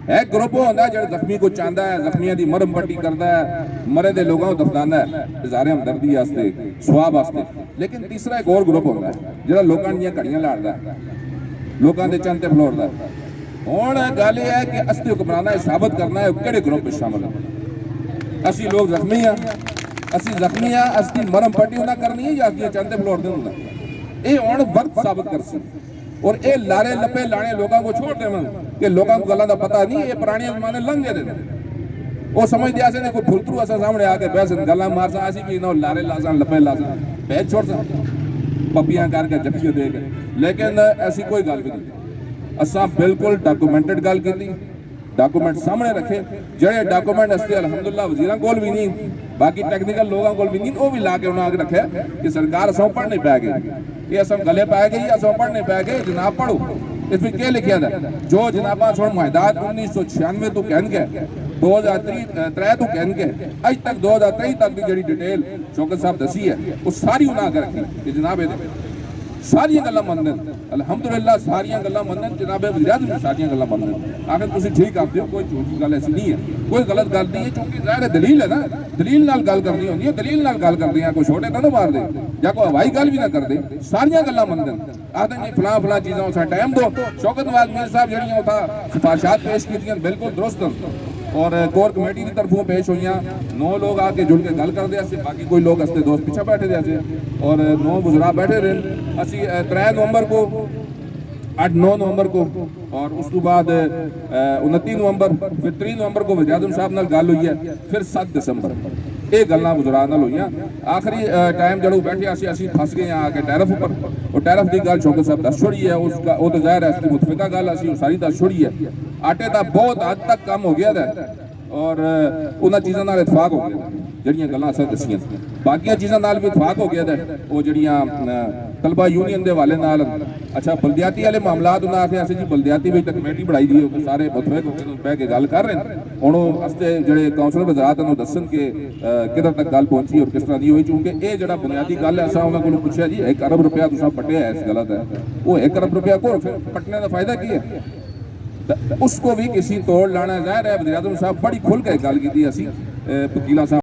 है ग्रुप होता है जो जख्मी को चाहता है, जख्मियों की मरम पट्टी करता है, मरे दे लोगों को दफनाता है इज़हारे हमदर्दी वास्ते, सुआब वास्ते। लेकिन तीसरा एक और ग्रुप होता है जो लोगों दी घड़ियां लाड़दा है, लोगों के चंद ते फलोड़दा है। हुण गल यह है कि असली हुक्मराना साबित करना है किहड़े ग्रुप में शामिल है। असी लोग जख्मी हाँ, असी जख्मी हाँ, असली मरम पट्टी उन्हें करनी है या असली चंद ते फलोड़दे होंगे, ये हुण वक्त साबित कर सी। और ये लारे लपे लाने लोगों को छोड़ देवन कि लोगों को गल्लां दा पता नहीं, ये पुराने जमाने लंघ गए थे। वो समझते आसे ने कोई फुलतरू असा सामने आके बैसन गल्लां मारसा, असी भी ना लारे लासा लपे लासा पैच छोड़ सा पपियां करके जफ्फियां दे के। लेकिन ऐसी कोई गल भी नहीं, असा बिल्कुल डॉक्यूमेंटेड गल की, डॉक्यूमेंट सामने रखे। जेडे डॉक्यूमेंट असते अलहमदुलिल्लाह वजीरां कोल भी नहीं, बाकी टेक्निकल लोगों को भी नहीं, वो भी ला के उन्होंने आगे रखे कि सरकार असों पढ़ने पै गई, ये असम गले पै गई, असों पढ़ने पै गए। जनाब पढ़ो, इसमें क्या लिखा था जो जनाबा सुन मुहिदात 1996 तो कहन के 2003 तो कहन के अज तक 2023 तक की जी डिटेल शौकत साहब दसी है, वो सारी उन्हें आगे रखी कि जनाब ये सारिया गल्लां मनन, अलहमदुलिल्लाह सारिया गल्लां मनन, जनाब वज़ीर-ए-आज़म भी सारिया गल्लां मनन। आखिर तुसीं ठीक आखदे हो, कोई झूठी गल ऐसी नहीं है, कोई गलत गल नहीं है, क्योंकि ज़ाहिर दलील है ना, दलील नाल गल करनी होंदी है, दलील नाल गल करदे हैं, कोई छोटे ना मार दे या कोई हवाई गल भी ना करदे, सारिया गल्लां मनन। आखदे नहीं फलां फलां चीज़ां उस टाइम दो। शौकत नवाज मीर साहब जड़ियां उत्थां सिफारिशात पेश कीतियां बिल्कुल दुरुस्त और कोर कमेटी की तरफों पेश हुई। 9 लोग आके जुड़ के गल करते हैं, बाकी कोई लोग असते दोस्त पीछे बैठे थे और 9 बुजुर्ग बैठे रहे। असी 3 नवंबर को 8-9 नवंबर को और उस तो बाद 29 नवंबर फिर 3 नवंबर को वज़ीर-ए-आज़म साहब नाल गल हुई है, फिर 7 दिसंबर ये गल्लां बुजुर्गां नाल होईयां। आखिरी टाइम जड़ों बैठे असी फस गए आके टैरफ उपर, और टैरफ की गल शौकत साहब दस छोड़ी है, उसका वो तो ज़ाहिर है इसकी मुतफिका गल असी सारी दस छोड़ी है। आटे का बहुत हद तक कम हो गया था और उन्होंने चीज़ों नाल इतफाक हो गया जड़ियां गल्लां असां दसियां। बाकी चीज़ों नाल भी इतफाक हो गया था, वो जड़ियां तलबा यूनियन के हवाले नाल। अच्छा बलदियाती वाले मामलात उन्हें आखे असीं जी बलदियाती भी कमेटी बनाई दी है, सारे मुतफिक होकर बह के गल कर रहे हैं। हुण असते जिहड़े काउंसलर वज़ारत उन्होंने दसन के किधर तक गल पहुंची और किस तरह की हुई, क्योंकि ये जो बुनियादी गल है असां उन्होंने कोलों पुछया जी 1 अरब रुपया तुसां पट्टिया है, इस गलत है, वो 1 अरब रुपया को पट्टने का फायदा की है, उसको भी किसी तोड़ लाना। ज़ाहिर है वज़ीर-ए-आज़म साहब बड़ी खुल के गल की, वकीला साहब